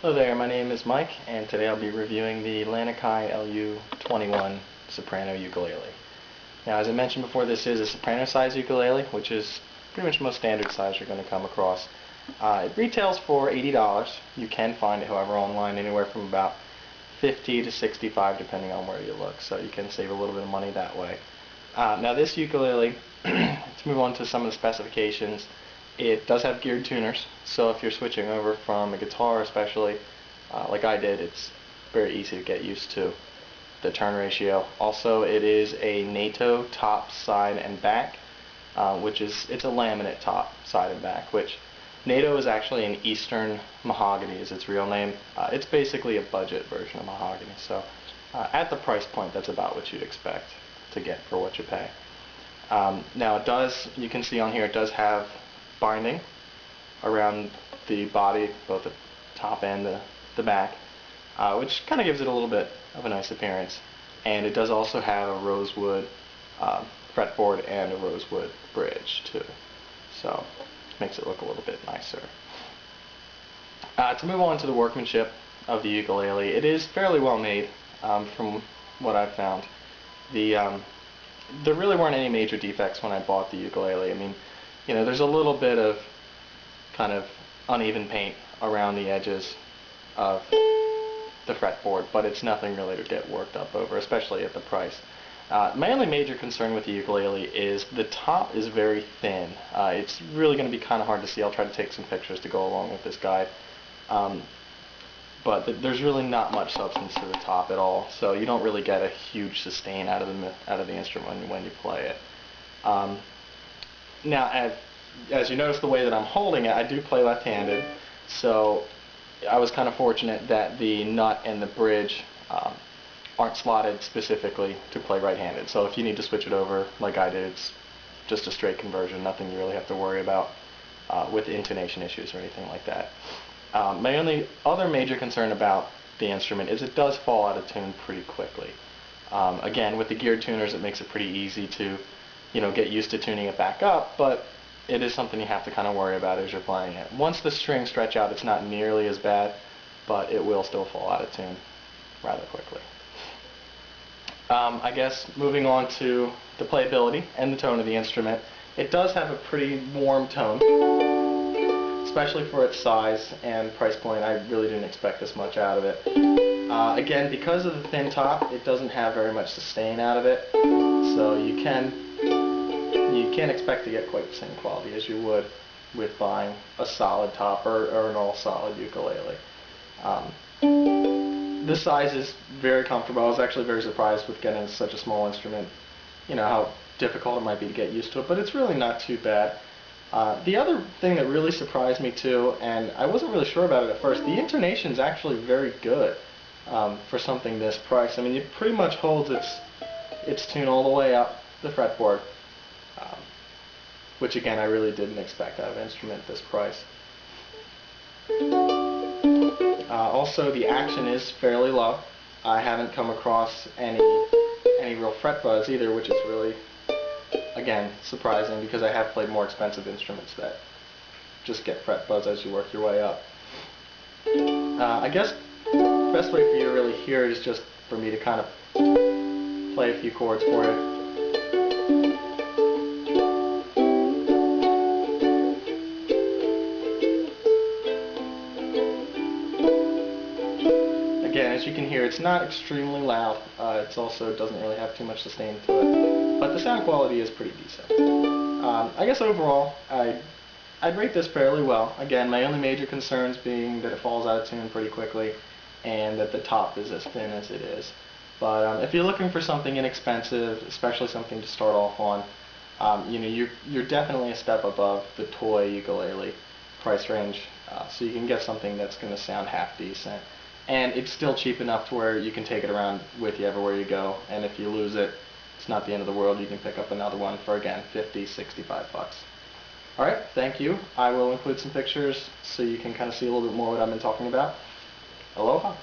Hello there, my name is Mike, and today I'll be reviewing the Lanikai LU-21 soprano ukulele. Now, as I mentioned before, this is a soprano size ukulele, which is pretty much the most standard size you're going to come across. It retails for $80. You can find it, however, online anywhere from about $50 to $65 depending on where you look, so you can save a little bit of money that way. Now this ukulele, let's move on to some of the specifications. It does have geared tuners, so if you're switching over from a guitar especially, like I did, it's very easy to get used to the turn ratio. Also, it is a NATO top, side, and back, it's a laminate top, side, and back, which NATO is actually an Eastern mahogany is its real name. It's basically a budget version of mahogany, so at the price point that's about what you'd expect to get for what you pay. Now it does, you can see on here, it does have binding around the body, both the top and the back, which kind of gives it a little bit of a nice appearance. And it does also have a rosewood fretboard and a rosewood bridge too, so it makes it look a little bit nicer. To move on to the workmanship of the ukulele, it is fairly well made from what I've found. There really weren't any major defects when I bought the ukulele. I mean, you know, there's a little bit of kind of uneven paint around the edges of the fretboard, but it's nothing really to get worked up over, especially at the price. My only major concern with the ukulele is the top is very thin. It's really going to be kind of hard to see. I'll try to take some pictures to go along with this guide. But there's really not much substance to the top at all, so you don't really get a huge sustain out of the instrument when you play it. Now, as you notice the way that I'm holding it, I do play left-handed, so I was kind of fortunate that the nut and the bridge aren't slotted specifically to play right-handed. So if you need to switch it over like I did, it's just a straight conversion, nothing you really have to worry about with intonation issues or anything like that. My only other major concern about the instrument is it does fall out of tune pretty quickly. Again, with the geared tuners, it makes it pretty easy to, you know, get used to tuning it back up, but it is something you have to kind of worry about as you're playing it. Once the strings stretch out, it's not nearly as bad, but it will still fall out of tune rather quickly. I guess moving on to the playability and the tone of the instrument, it does have a pretty warm tone, especially for its size and price point. I really didn't expect this much out of it. Again, because of the thin top, it doesn't have very much sustain out of it, so you can't expect to get quite the same quality as you would with buying a solid top or an all-solid ukulele. This size is very comfortable. I was actually very surprised with getting such a small instrument, you know, how difficult it might be to get used to it, but it's really not too bad. The other thing that really surprised me too, and I wasn't really sure about it at first, the intonation is actually very good for something this price. I mean, it pretty much holds its tune all the way up the fretboard, which again I really didn't expect out of an instrument this price. Also, the action is fairly low. I haven't come across any real fret buzz either, which is really, again, surprising because I have played more expensive instruments that just get fret buzz as you work your way up. I guess the best way for you to really hear it is just for me to kind of play a few chords for you. Again, as you can hear, it's not extremely loud. It also doesn't really have too much sustain to it, but the sound quality is pretty decent. I guess overall, I'd rate this fairly well. Again, my only major concerns being that it falls out of tune pretty quickly and that the top is as thin as it is. But if you're looking for something inexpensive, especially something to start off on, you know, you're definitely a step above the toy ukulele price range, so you can get something that's going to sound half decent. And it's still cheap enough to where you can take it around with you everywhere you go, and if you lose it, it's not the end of the world. You can pick up another one for, again, $50, $65. Alright, thank you. I will include some pictures so you can kind of see a little bit more what I've been talking about. Aloha!